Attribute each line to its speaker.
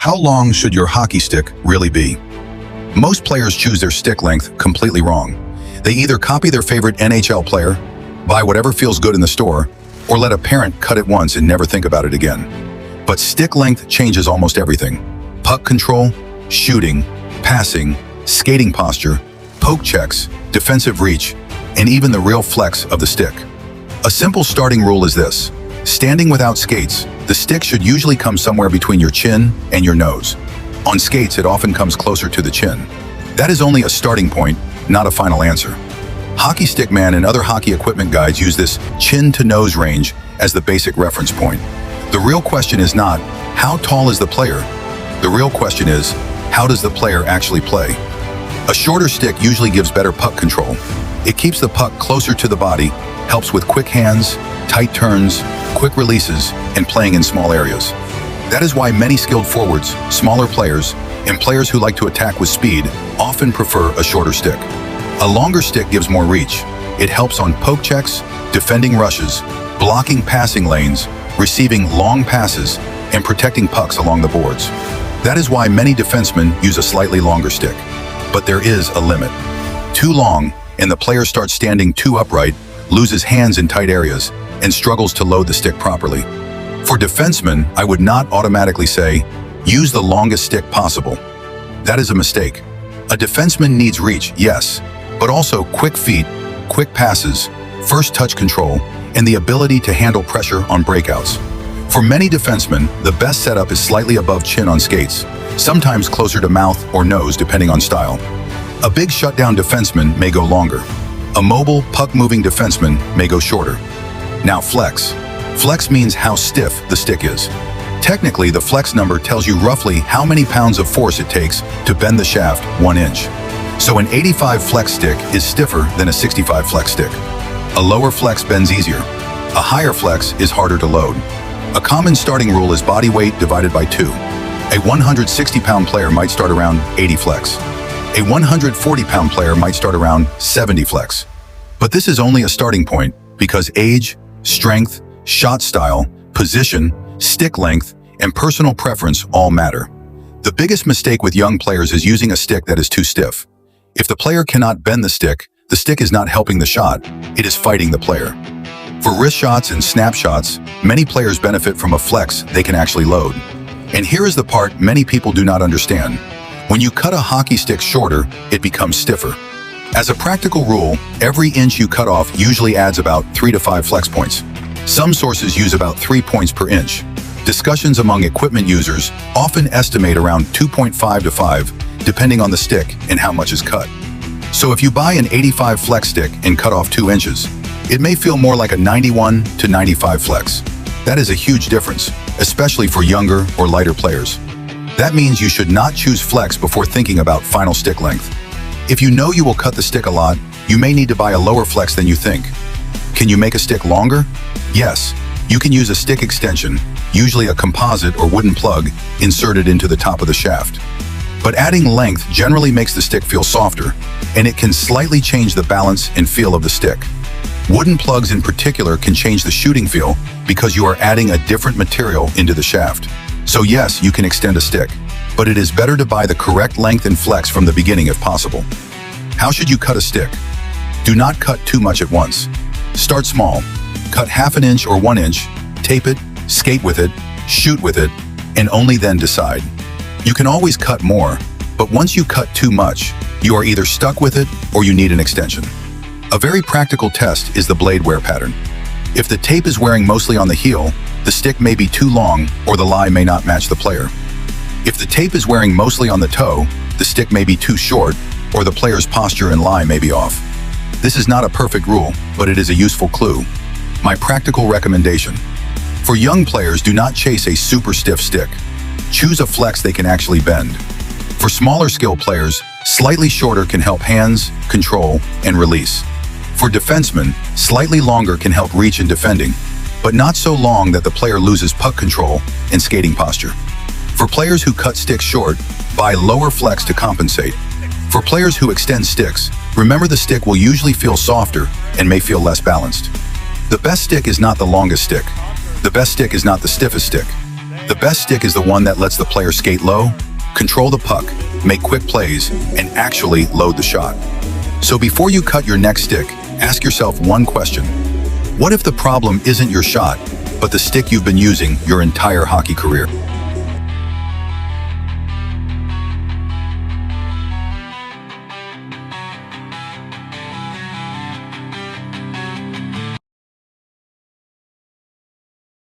Speaker 1: How long should your hockey stick really be? Most players choose their stick length completely wrong. They either copy their favorite NHL player, buy whatever feels good in the store, or let a parent cut it once and never think about it again. But stick length changes almost everything. Puck control, shooting, passing, skating posture, poke checks, defensive reach, and even the real flex of the stick. A simple starting rule is this: standing without skates, the stick should usually come somewhere between your chin and your nose. On skates, it often comes closer to the chin. That is only a starting point, not a final answer. Hockey Stick Man and other hockey equipment guides use this chin to nose range as the basic reference point. The real question is not, how tall is the player? The real question is, how does the player actually play? A shorter stick usually gives better puck control. It keeps the puck closer to the body, helps with quick hands, tight turns, quick releases, and playing in small areas. That is why many skilled forwards, smaller players, and players who like to attack with speed often prefer a shorter stick. A longer stick gives more reach. It helps on poke checks, defending rushes, blocking passing lanes, receiving long passes, and protecting pucks along the boards. That is why many defensemen use a slightly longer stick. But there is a limit. Too long, and the player starts standing too upright, loses hands in tight areas, and struggles to load the stick properly. For defensemen, I would not automatically say, use the longest stick possible. That is a mistake. A defenseman needs reach, yes, but also quick feet, quick passes, first touch control, and the ability to handle pressure on breakouts. For many defensemen, the best setup is slightly above chin on skates, sometimes closer to mouth or nose depending on style. A big shutdown defenseman may go longer. A mobile, puck-moving defenseman may go shorter. Now flex. Flex means how stiff the stick is. Technically, the flex number tells you roughly how many pounds of force it takes to bend the shaft 1 inch. So an 85 flex stick is stiffer than a 65 flex stick. A lower flex bends easier. A higher flex is harder to load. A common starting rule is body weight divided by 2. A 160-pound player might start around 80 flex. A 140-pound player might start around 70 flex. But this is only a starting point because age, strength, shot style, position, stick length, and personal preference all matter. The biggest mistake with young players is using a stick that is too stiff. If the player cannot bend the stick is not helping the shot, it is fighting the player. For wrist shots and snap shots, many players benefit from a flex they can actually load. And here is the part many people do not understand. When you cut a hockey stick shorter, it becomes stiffer. As a practical rule, every inch you cut off usually adds about 3 to 5 flex points. Some sources use about 3 points per inch. Discussions among equipment users often estimate around 2.5 to 5, depending on the stick and how much is cut. So if you buy an 85 flex stick and cut off 2 inches, it may feel more like a 91 to 95 flex. That is a huge difference, especially for younger or lighter players. That means you should not choose flex before thinking about final stick length. If you know you will cut the stick a lot, you may need to buy a lower flex than you think. Can you make a stick longer? Yes, you can use a stick extension, usually a composite or wooden plug, inserted into the top of the shaft. But adding length generally makes the stick feel softer, and it can slightly change the balance and feel of the stick. Wooden plugs in particular can change the shooting feel because you are adding a different material into the shaft. So yes, you can extend a stick, but it is better to buy the correct length and flex from the beginning if possible. How should you cut a stick? Do not cut too much at once. Start small. Cut half an inch or 1 inch, tape it, skate with it, shoot with it, and only then decide. You can always cut more, but once you cut too much, you are either stuck with it or you need an extension. A very practical test is the blade wear pattern. If the tape is wearing mostly on the heel, the stick may be too long or the lie may not match the player. If the tape is wearing mostly on the toe, the stick may be too short or the player's posture and lie may be off. This is not a perfect rule, but it is a useful clue. My practical recommendation. For young players, do not chase a super stiff stick. Choose a flex they can actually bend. For smaller skill players, slightly shorter can help hands, control, and release. For defensemen, slightly longer can help reach in defending, but not so long that the player loses puck control and skating posture. For players who cut sticks short, buy lower flex to compensate. For players who extend sticks, remember the stick will usually feel softer and may feel less balanced. The best stick is not the longest stick. The best stick is not the stiffest stick. The best stick is the one that lets the player skate low, control the puck, make quick plays, and actually load the shot. So before you cut your next stick, ask yourself one question. What if the problem isn't your shot, but the stick you've been using your entire hockey career?